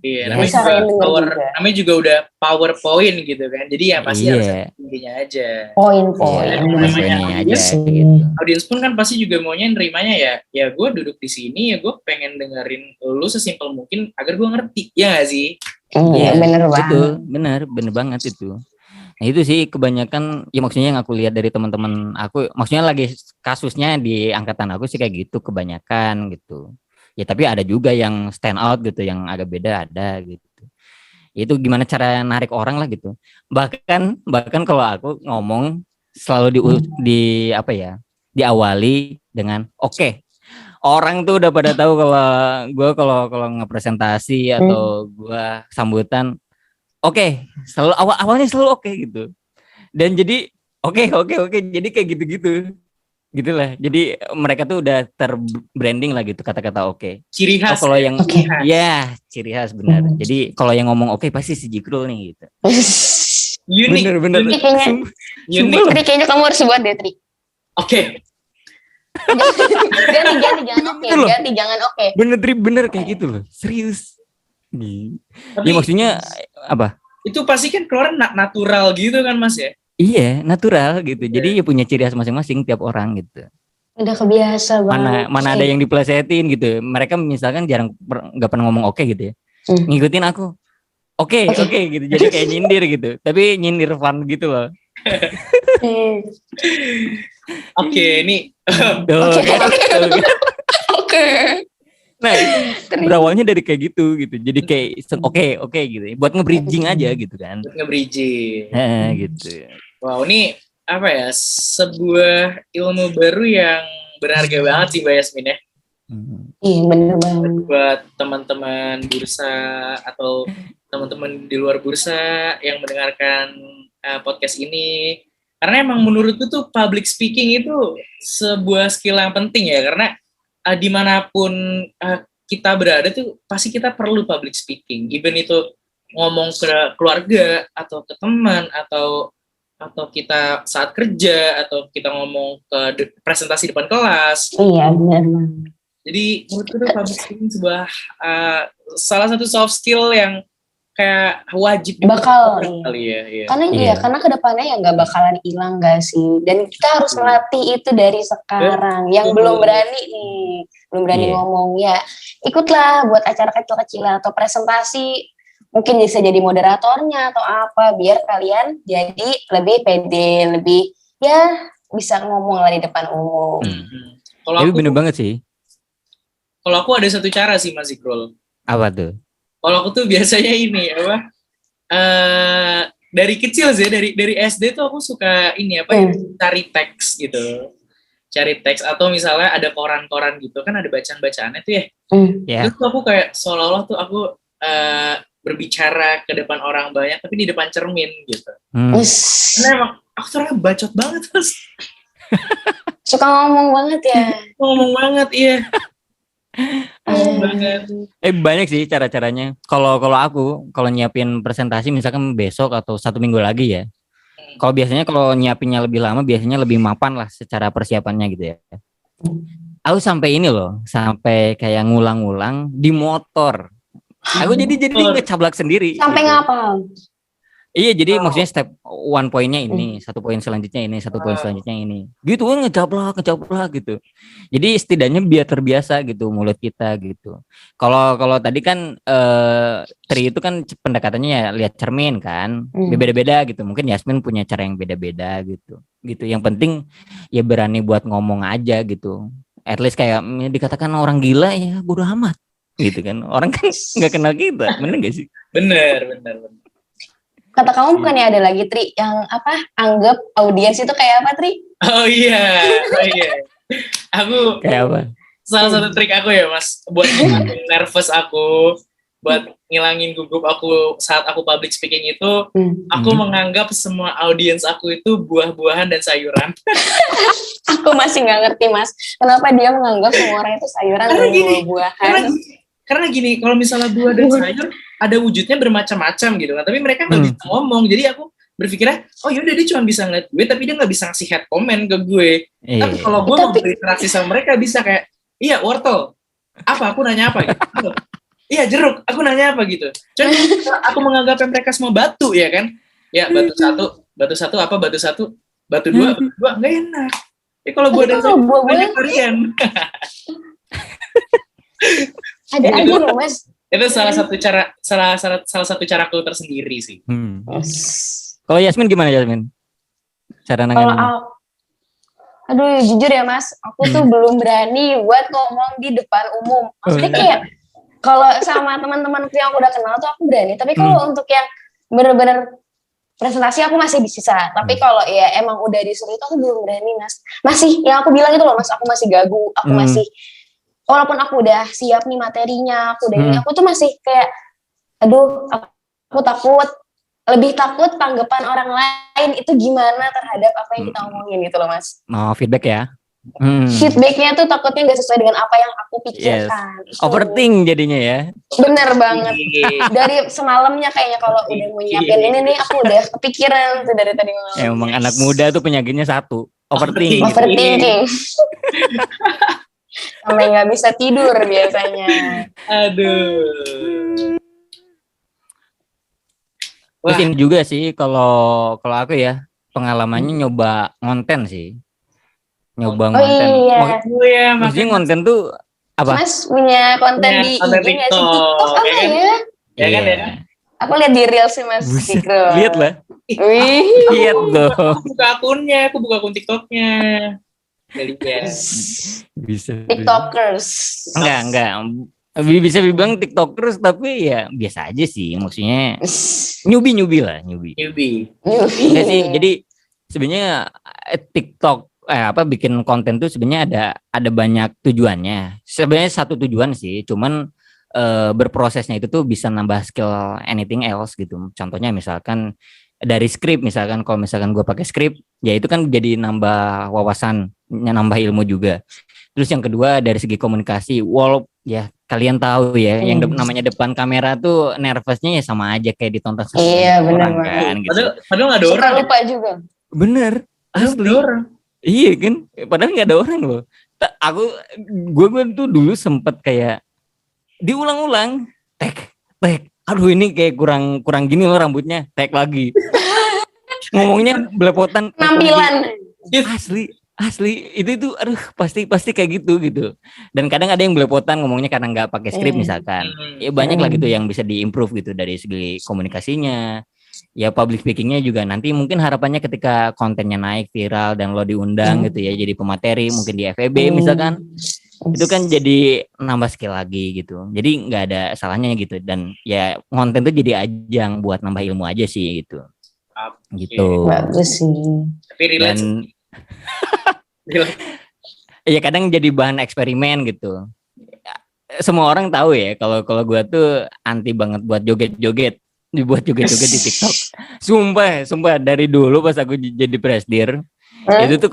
Speaker 1: Iya, namanya juga udah PowerPoint gitu kan. Jadi ya pasti harus intinya aja.
Speaker 2: Poin-poin.
Speaker 1: Namanya aja gitu. Audiens pun kan pasti juga maunya nerimanya ya gue duduk di sini ya gue pengen dengerin lu sesimpel mungkin agar gue ngerti. Ya nggak sih?
Speaker 2: Iya, bener banget.
Speaker 3: Bener banget itu. Nah itu sih kebanyakan ya maksudnya yang aku lihat dari teman-teman aku, maksudnya lagi kasusnya di angkatan aku sih kayak gitu kebanyakan gitu. Ya tapi ada juga yang stand out gitu, yang agak beda ada gitu. Itu gimana cara narik orang lah gitu. Bahkan kalau aku ngomong selalu diawali dengan oke. Orang tuh udah pada tahu kalau gue kalau ngepresentasi atau gue sambutan oke, selalu awalnya selalu oke gitu. Dan jadi oke, jadi kayak gitu-gitu. Gitulah. Jadi mereka tuh udah terbranding lah gitu kata-kata oke.
Speaker 1: Ciri khas.
Speaker 3: Kalau yang ya, ciri khas benar. Jadi kalau yang ngomong oke pasti si Jikrul nih gitu.
Speaker 1: Unik.
Speaker 3: Bener.
Speaker 2: Unik. Kayaknya kamu harus buat deh, Tri.
Speaker 1: Oke.
Speaker 2: Ganti jangan oke.
Speaker 3: Bener loh.
Speaker 2: Ganti jangan oke.
Speaker 3: Bener Drip, bener kayak gitu loh. Serius.
Speaker 1: Tapi
Speaker 3: Ya maksudnya apa?
Speaker 1: itu pasti kan keluar natural gitu kan Mas ya?
Speaker 3: Iya, natural gitu. Jadi ya punya ciri khas masing-masing tiap orang gitu.
Speaker 2: Udah kebiasa banget.
Speaker 3: Mana ada yang diplesetin gitu. Mereka misalkan nggak pernah ngomong oke gitu ya. Ngikutin aku. Oke gitu. Jadi kayak nyindir gitu. Tapi nyindir fun gitu loh.
Speaker 1: Oke, ini
Speaker 2: Oke.
Speaker 3: Nah, berawalnya dari kayak gitu. Jadi kayak oke gitu. Buat nge-bridging aja gitu kan.
Speaker 1: buat nge-bridging.
Speaker 3: Gitu.
Speaker 1: Wow, ini apa ya? Sebuah ilmu baru yang berharga banget sih Mbak Yasmin ya.
Speaker 2: Iya bener banget.
Speaker 1: Buat teman-teman bursa atau teman-teman di luar bursa yang mendengarkan podcast ini. Karena emang menurutku tuh public speaking itu sebuah skill yang penting ya. Karena dimanapun kita berada tuh pasti kita perlu public speaking. Even itu ngomong ke keluarga atau ke teman atau kita saat kerja atau kita ngomong ke presentasi depan kelas.
Speaker 2: Iya benar.
Speaker 1: Jadi menurutku tuh public speaking sebuah salah satu soft skill yang kayak wajib
Speaker 2: bakal
Speaker 1: kali ya.
Speaker 2: Karena kedepannya ya nggak bakalan hilang nggak sih, dan kita harus melatih itu dari sekarang. Yang belum berani ngomong ya ikutlah buat acara kecil-kecilan atau presentasi, mungkin bisa jadi moderatornya atau apa, biar kalian jadi lebih pede, lebih ya bisa ngomong lah di depan umum.
Speaker 3: Tapi bener banget sih.
Speaker 1: Kalau aku ada satu cara sih Mas Zikrul.
Speaker 3: Apa tuh?
Speaker 1: Kalau aku tuh biasanya ini dari kecil sih, dari SD tuh aku suka ini cari teks gitu. Cari teks atau misalnya ada koran-koran gitu kan, ada bacaan-bacaannya tuh ya. Terus tuh aku kayak seolah-olah tuh aku berbicara ke depan orang banyak tapi di depan cermin gitu. Karena emang aku ternyata bacot banget Mas.
Speaker 2: Suka ngomong banget ya.
Speaker 1: Ngomong banget iya. Banget.
Speaker 3: Banyak sih cara-caranya. Kalau aku nyiapin presentasi misalkan besok atau 1 minggu lagi ya. Kalau biasanya kalau nyiapinnya lebih lama biasanya lebih mapan lah secara persiapannya gitu ya. Aku sampai sampai kayak ngulang-ngulang di motor. Aku jadi ngecablak sendiri.
Speaker 2: Sampai
Speaker 3: gitu.
Speaker 2: ngapal?
Speaker 3: Iya, jadi maksudnya step 1 poinnya ini, 1 poin selanjutnya ini, 1 poin selanjutnya ini. Gitu kan ngecaplak gitu. Jadi setidaknya biar terbiasa gitu mulut kita gitu. Kalau tadi kan Tri itu kan pendekatannya ya lihat cermin kan. Beda-beda gitu. Mungkin Yasmin punya cara yang beda-beda gitu. Gitu. Yang penting ya berani buat ngomong aja gitu. At least kayak dikatakan orang gila ya bodo amat gitu kan. Orang kan enggak kenal kita. Bener enggak sih?
Speaker 1: Bener.
Speaker 2: Kata kamu bukan ya ada lagi Tri yang anggap audiens itu kayak apa Tri?
Speaker 1: Oh iya. Aku
Speaker 3: kayak apa?
Speaker 1: Salah satu trik aku ya Mas buat ngilangin nervous aku, buat ngilangin gugup aku saat aku public speaking itu, aku menganggap semua audiens aku itu buah-buahan dan sayuran.
Speaker 2: Aku masih nggak ngerti Mas, kenapa dia menganggap semua orang itu sayuran dan buah-buahan?
Speaker 1: Karena gini, kalau misalnya buah dan sayur ada wujudnya bermacam-macam gitu kan, tapi mereka nggak bisa ngomong, jadi aku berpikirnya, oh yaudah dia cuma bisa ngeliat gue, tapi dia nggak bisa ngasih head comment ke gue. Tapi kalau gue mau berinteraksi sama mereka bisa kayak, iya wortel, apa aku nanya apa gitu. Iya jeruk, aku nanya apa gitu. Cuman aku menganggap mereka semua batu ya kan, ya batu satu apa batu satu, batu dua nggak enak. Kalau buah dan sayur banyak varian.
Speaker 2: Ada aja loh Mas.
Speaker 1: Itu salah satu caraku tersendiri sih.
Speaker 3: Kalau Yasmin gimana Yasmin? Cara nanganin?
Speaker 2: Aduh jujur ya Mas, aku tuh belum berani buat ngomong di depan umum. Maksudnya kayak kalau sama teman-temanku yang aku udah kenal tuh aku berani. Tapi kalau untuk yang bener-bener presentasi aku masih bisa. Tapi kalau ya emang udah disuruh itu aku belum berani Mas. Masih yang aku bilang itu loh Mas, aku masih gagu, aku masih walaupun aku udah siap nih materinya, aku udah ini, aku tuh masih kayak, aduh, aku lebih takut tanggapan orang lain itu gimana terhadap apa yang kita omongin gitu loh Mas.
Speaker 3: Mau feedback ya?
Speaker 2: Feedbacknya tuh takutnya nggak sesuai dengan apa yang aku pikirkan.
Speaker 3: Yes. Overthink jadinya ya?
Speaker 2: Bener banget. Dari semalamnya kayaknya kalau udah mau nyiapin ini nih, aku udah kepikiran tuh dari tadi malam.
Speaker 3: Emang anak muda tuh penyakitnya satu, overthinking.
Speaker 2: Overthinking. Sampai nggak bisa tidur biasanya.
Speaker 1: Aduh.
Speaker 3: Terus
Speaker 1: Wah.
Speaker 3: ini juga sih kalau aku ya pengalamannya nyoba ngonten sih. Nyoba
Speaker 2: Oh
Speaker 3: ngonten.
Speaker 2: iya.
Speaker 1: Oh ya,
Speaker 3: Maksudnya
Speaker 1: makanya
Speaker 3: ngonten tuh apa?
Speaker 2: Mas punya konten
Speaker 1: Punya
Speaker 2: di
Speaker 1: konten
Speaker 2: IG nggak sih?
Speaker 1: TikTok,
Speaker 2: TikTok apa
Speaker 1: ya kan?
Speaker 2: ya?
Speaker 1: Ya kan ya.
Speaker 2: Aku lihat di Reels sih Mas
Speaker 3: Buset,
Speaker 2: Fikro.
Speaker 3: lihat lah.
Speaker 2: Wih.
Speaker 3: Lihat dong.
Speaker 1: Aku buka akunnya, aku buka akun TikToknya. Jadi ya.
Speaker 3: Bisa.
Speaker 2: TikTokers.
Speaker 3: Enggak. Bisa dibilang TikTokers tapi ya biasa aja sih. Maksudnya nyubi lah, nyubi. Enggak sih, jadi sebenarnya TikTok bikin konten tuh sebenarnya ada banyak tujuannya. Sebenarnya satu tujuan sih, cuman berprosesnya itu tuh bisa nambah skill anything else gitu. Contohnya misalkan dari skrip, misalkan kalau misalkan gue pakai skrip, ya itu kan jadi nambah wawasan, nambah ilmu juga. Terus yang kedua dari segi komunikasi, ya kalian tahu ya, yang namanya depan kamera tuh nervousnya ya sama aja kayak ditonton sama orang kan gitu.
Speaker 1: Padahal nggak ada
Speaker 2: suka
Speaker 1: orang.
Speaker 2: Lupa juga.
Speaker 1: Padahal
Speaker 3: Bener, asli.
Speaker 1: nggak ada orang.
Speaker 3: Iya kan, padahal nggak ada orang loh. Gue tuh dulu sempet kayak diulang-ulang, tek. Aduh ini kayak kurang gini loh rambutnya, tek lagi. Ngomongnya belepotan.
Speaker 2: Penampilan.
Speaker 3: Asli itu aduh pasti kayak gitu. Dan kadang ada yang belepotan ngomongnya karena nggak pakai skrip misalkan. Ya banyak lah gitu yang bisa diimprove gitu dari segi komunikasinya. Ya public speakingnya juga nanti mungkin harapannya ketika kontennya naik viral dan lo diundang gitu ya jadi pemateri mungkin di FEB misalkan itu kan jadi nambah skill lagi gitu. Jadi nggak ada salahnya gitu dan ya konten tuh jadi ajang buat nambah ilmu aja sih gitu. Gitu.
Speaker 2: Bagus sih.
Speaker 1: Tapi relate.
Speaker 3: Ya kadang jadi bahan eksperimen gitu. Semua orang tahu ya kalau gue tuh anti banget buat joget-joget di TikTok. Sumpah dari dulu pas aku jadi presdir itu tuh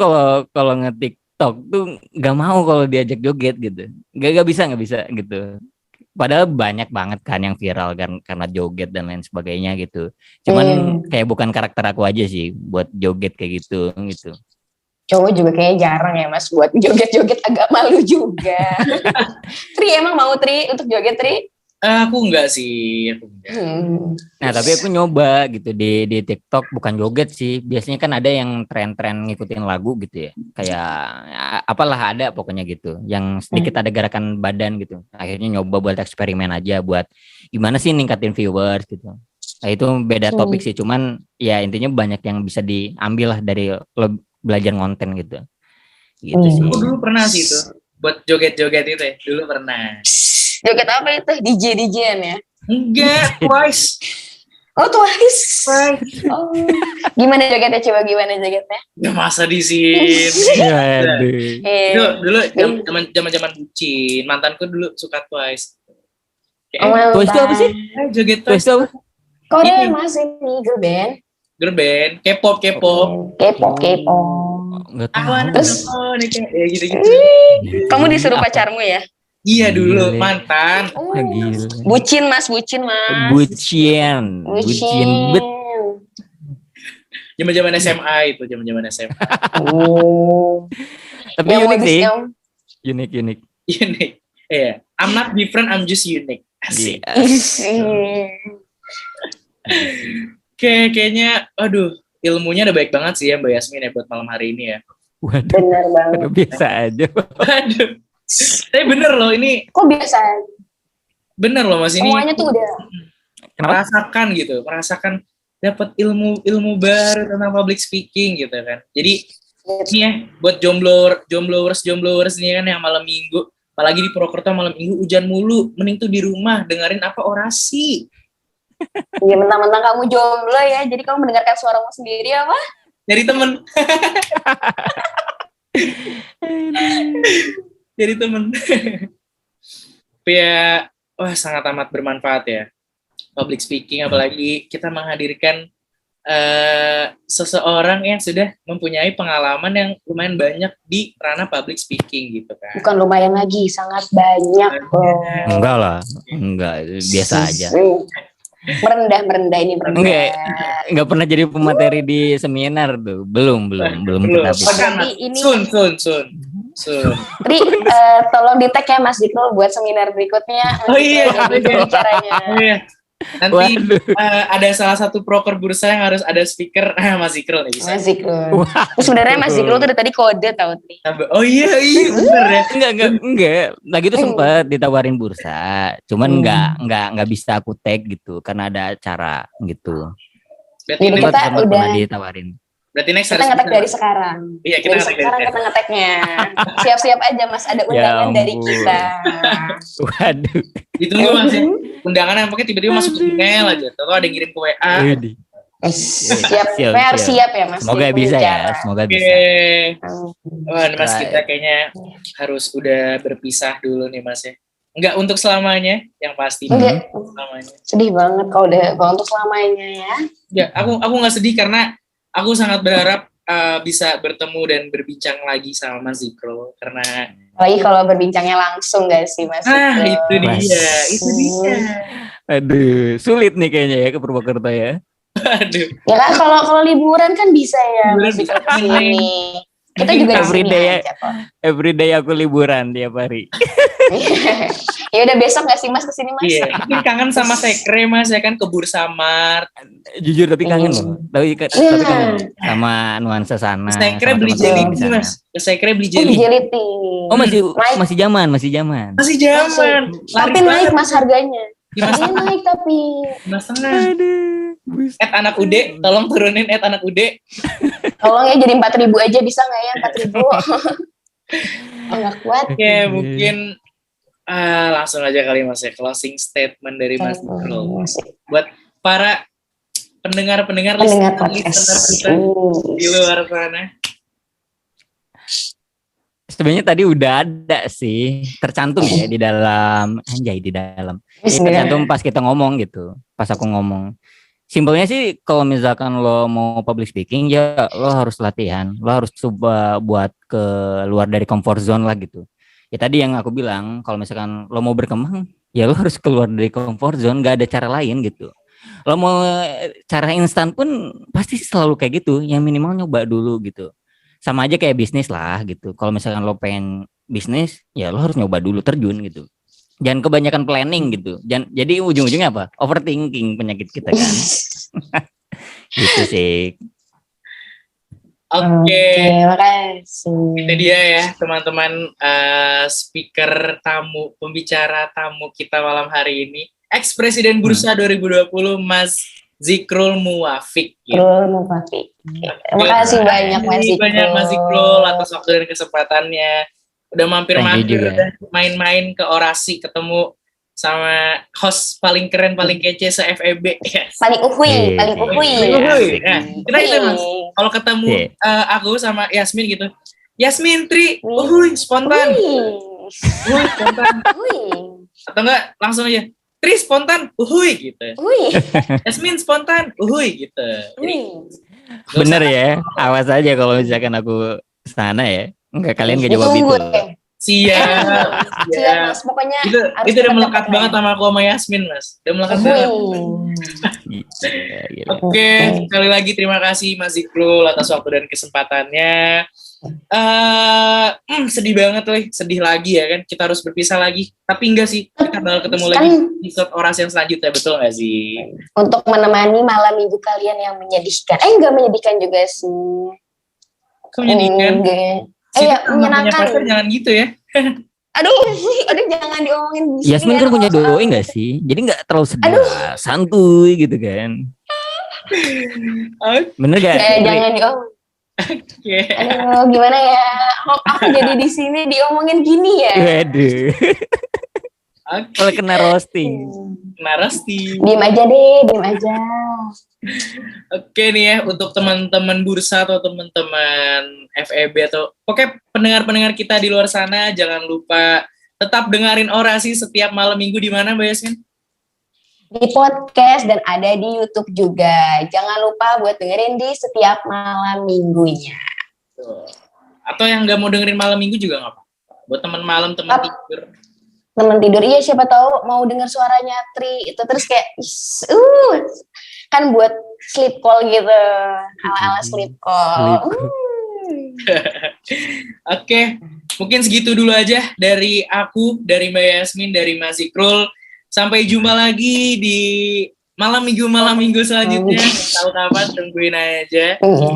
Speaker 3: kalau nge-TikTok tuh nggak mau kalau diajak joget gitu. Nggak bisa gitu. Padahal banyak banget kan yang viral kan karena joget dan lain sebagainya gitu. Cuman kayak bukan karakter aku aja sih buat joget kayak gitu.
Speaker 2: Cowok juga kayaknya jarang ya Mas buat joget-joget, agak malu juga. Tri emang mau Tri untuk joget Tri?
Speaker 1: Aku enggak sih.
Speaker 3: Nah tapi aku nyoba gitu di TikTok bukan joget sih. Biasanya kan ada yang tren-tren ngikutin lagu gitu ya. Kayak apalah ada pokoknya gitu. Yang sedikit ada gerakan badan gitu. Akhirnya nyoba buat eksperimen aja buat gimana sih ningkatin viewers gitu. Nah itu beda topik sih. Cuman ya intinya banyak yang bisa diambil lah dari belajar konten gitu. Gitu sih.
Speaker 1: Aku dulu pernah sih itu buat joget-joget itu ya. Dulu pernah.
Speaker 2: Joget apa itu? DJ-DJ-an ya?
Speaker 1: Enggak, Twice.
Speaker 2: Oh Twice. Oh. Gimana jogetnya? Coba gimana jogetnya?
Speaker 1: Ya masa di sini. Dulu zaman bucin. Mantanku dulu suka Twice.
Speaker 3: Twice itu apa sih?
Speaker 1: Joget
Speaker 3: Twice itu apa?
Speaker 2: Korea Mas ini girl band.
Speaker 1: Girl band, K-pop.
Speaker 3: Enggak tahu.
Speaker 2: Terus
Speaker 1: ya gitu-gitu.
Speaker 2: Kamu disuruh pacarmu ya?
Speaker 1: Iya dulu mantan.
Speaker 3: Gila.
Speaker 2: Bucin mas.
Speaker 3: Bucin bet.
Speaker 1: Zaman SMA itu, zaman SMA.
Speaker 2: Oh.
Speaker 3: Tapi unik sih. Unik.
Speaker 1: Iya. I'm not different, I'm just unique. Asik. Kayaknya, aduh, ilmunya udah baik banget sih ya Mbak Yasmin ya buat malam hari ini ya.
Speaker 3: Waduh.
Speaker 2: Bener banget.
Speaker 3: Biasa aja.
Speaker 1: Waduh. Tapi bener loh ini.
Speaker 2: Kok biasa?
Speaker 1: Bener loh Mas ini.
Speaker 2: Semuanya tuh udah.
Speaker 1: Merasakan dapat ilmu baru tentang public speaking gitu kan. Jadi ini ya buat jomblowers nih kan yang malam minggu, apalagi di Purwokerto malam minggu hujan mulu, mending tuh di rumah dengerin orasi.
Speaker 2: Iya mentang-mentang kamu jomblo ya, jadi kamu mendengarkan suaramu sendiri apa?
Speaker 1: Dari temen. Jadi temen. Tapi ya, wah sangat amat bermanfaat ya. Public speaking, apalagi kita menghadirkan seseorang yang sudah mempunyai pengalaman yang lumayan banyak di ranah public speaking gitu kan.
Speaker 2: Bukan lumayan lagi, sangat banyak.
Speaker 3: Enggak lah, biasa aja.
Speaker 2: Merendah ini merendah.
Speaker 3: Enggak pernah jadi pemateri di seminar tuh. Belum.
Speaker 1: Tapi ini soon. Soon.
Speaker 2: Tri, tolong di tag ya Mas Zikro buat seminar berikutnya.
Speaker 1: Oh iya,
Speaker 2: Gimana caranya.
Speaker 1: Oh iya. Nanti ada salah satu broker bursa yang harus ada speaker. Mas Zikro nih bisa.
Speaker 2: Mas Zikro. Sebenarnya Mas Zikro tuh dari tadi kode tau Tri.
Speaker 1: Oh iya bener ya.
Speaker 3: Enggak. Lagi itu sempat ditawarin bursa, cuman enggak bisa aku tag gitu karena ada acara gitu.
Speaker 1: Berarti
Speaker 2: Jadi kita udah
Speaker 3: pernah ditawarin.
Speaker 1: Berarti next
Speaker 2: kita ngetek dari sekarang.
Speaker 1: Iya, kita
Speaker 2: dari sekarang kita ngeteknya. Siap-siap aja Mas, ada undangan dari kita.
Speaker 3: Waduh.
Speaker 1: Ditunggu Mas ya. Undangan yang pakai tiba-tiba masuk ke email aja. Atau ada yang ngirim ke WA.
Speaker 2: Siap ya Mas.
Speaker 3: Semoga bisa ya, semoga bisa.
Speaker 1: Wah, Mas kita kayaknya harus udah berpisah dulu nih Mas ya. Enggak untuk selamanya, yang pasti.
Speaker 2: Enggak.
Speaker 1: Selamanya.
Speaker 2: Sedih banget kalau untuk selamanya ya.
Speaker 1: Ya, aku nggak sedih karena aku sangat berharap bisa bertemu dan berbincang lagi sama Mas Zikro karena
Speaker 2: apalagi kalau berbincangnya langsung gak sih Mas Zikro?
Speaker 1: Itu dia.
Speaker 3: Aduh, sulit nih kayaknya ya ke Purwokerto ya.
Speaker 1: Aduh.
Speaker 2: Ya kan kalau liburan kan bisa ya Mas Zikro kesini. Kita juga
Speaker 3: everyday aja kok. Everyday aku liburan tiap hari.
Speaker 2: Ya udah besok gak sih Mas kesini Mas?
Speaker 1: Iya, mungkin kangen sama Sekre Mas ya kan ke Bursa Mart.
Speaker 3: Jujur tapi kangen loh. Tapi kangen sama nuansa sana.
Speaker 1: Sekre beli jeliti Mas. Sekre beli jeliti.
Speaker 3: Oh masih zaman.
Speaker 2: Tapi naik Mas harganya. Naik tapi.
Speaker 1: Mas tengah. Anak Ude, tolong turunin anak Ude.
Speaker 2: Tolong ya jadi 4.000 aja bisa nggak ya 4.000? Nggak kuat.
Speaker 1: Oke, mungkin langsung aja kali Mas ya closing statement dari Mas Zikro buat para pendengar listener kita di luar sana.
Speaker 3: Sebenarnya tadi udah ada sih tercantum ya di dalam tercantum pas kita ngomong gitu, pas aku ngomong. Simpelnya sih kalau misalkan lo mau public speaking ya lo harus latihan, lo harus coba buat ke luar dari comfort zone lah gitu. Ya tadi yang aku bilang kalau misalkan lo mau berkembang ya lo harus keluar dari comfort zone, gak ada cara lain gitu. Lo mau cara instan pun pasti selalu kayak gitu, yang minimal nyoba dulu gitu. Sama aja kayak bisnis lah gitu. Kalau misalkan lo pengen bisnis ya lo harus nyoba dulu, terjun gitu. Jangan kebanyakan planning gitu. Jadi ujung-ujungnya apa? Overthinking penyakit kita kan. Gitu sih.
Speaker 1: Oke,
Speaker 2: makasih.
Speaker 1: Itu dia ya teman-teman speaker tamu, pembicara tamu kita malam hari ini. Ex-Presiden Bursa 2020 Mas Zikrul Muwafiq.
Speaker 2: Terima kasih banyak Mas Zikro.
Speaker 1: Banyak Mas Zikro atas waktu dan kesempatannya. Udah mampir-mampir, udah main-main ke orasi, ketemu sama host paling keren, paling kece se-FEB. Yes.
Speaker 2: Paling uhui.
Speaker 1: Nah, kita Mas, kalau ketemu aku sama Yasmin gitu, Yasmin, Tri, uhui, spontan. Uhui, spontan. Atau enggak, langsung aja, Tri, spontan, uhui, gitu. Yasmin, spontan, uhui, gitu.
Speaker 3: Bener ya, awas aja kalau misalkan aku sana ya. Enggak, kalian gak jawab itu.
Speaker 1: Siap Mas,
Speaker 2: pokoknya
Speaker 1: itu udah melekat banget sama aku sama Yasmin Mas, udah melekat banget. Oke, sekali lagi terima kasih Mas Zikro atas waktu dan kesempatannya. Sedih banget sedih lagi ya kan, kita harus berpisah lagi, tapi enggak sih, kita bakal ketemu lagi di episode orasi yang selanjutnya, betul nggak sih?
Speaker 2: Untuk menemani malam minggu kalian yang menyedihkan, enggak menyedihkan juga sih.
Speaker 1: Menyedihkan.
Speaker 2: Iya, menyenangkan.
Speaker 1: Jangan gitu ya.
Speaker 2: Aduh, jangan diomongin.
Speaker 3: Yasmin kan punya doi nggak sih? Jadi nggak terlalu sedih, santuy gitu kan. Bener gak?
Speaker 2: Jangan diomongin. Aduh, gimana ya? Aku jadi di sini diomongin gini ya.
Speaker 3: Waduh. Kalau kena roasting.
Speaker 2: Diem aja deh.
Speaker 1: Oke nih ya, untuk teman-teman bursa atau teman-teman FEB atau pokoknya pendengar-pendengar kita di luar sana, jangan lupa tetap dengerin orasi setiap malam minggu di mana Mbak Yasmin?
Speaker 2: Di podcast dan ada di YouTube juga. Jangan lupa buat dengerin di setiap malam minggunya.
Speaker 1: Atau yang nggak mau dengerin malam minggu juga nggak apa-apa. Buat teman malam, teman tidur.
Speaker 2: Teman tidur, iya siapa tahu mau dengar suaranya Tri itu terus kayak kan buat sleep call gitu, ala-ala sleep call.
Speaker 1: Oke, Mungkin segitu dulu aja dari aku, dari Mbak Yasmin, dari Mas Ikrul. Sampai jumpa lagi di malam minggu selanjutnya. Tahu kapan, tungguin aja.
Speaker 2: Iya.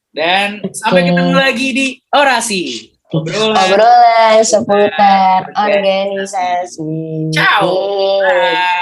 Speaker 1: Dan sampai ketemu lagi di Orasi.
Speaker 2: Obrolan seputar organisasi.
Speaker 1: Ciao. Bye.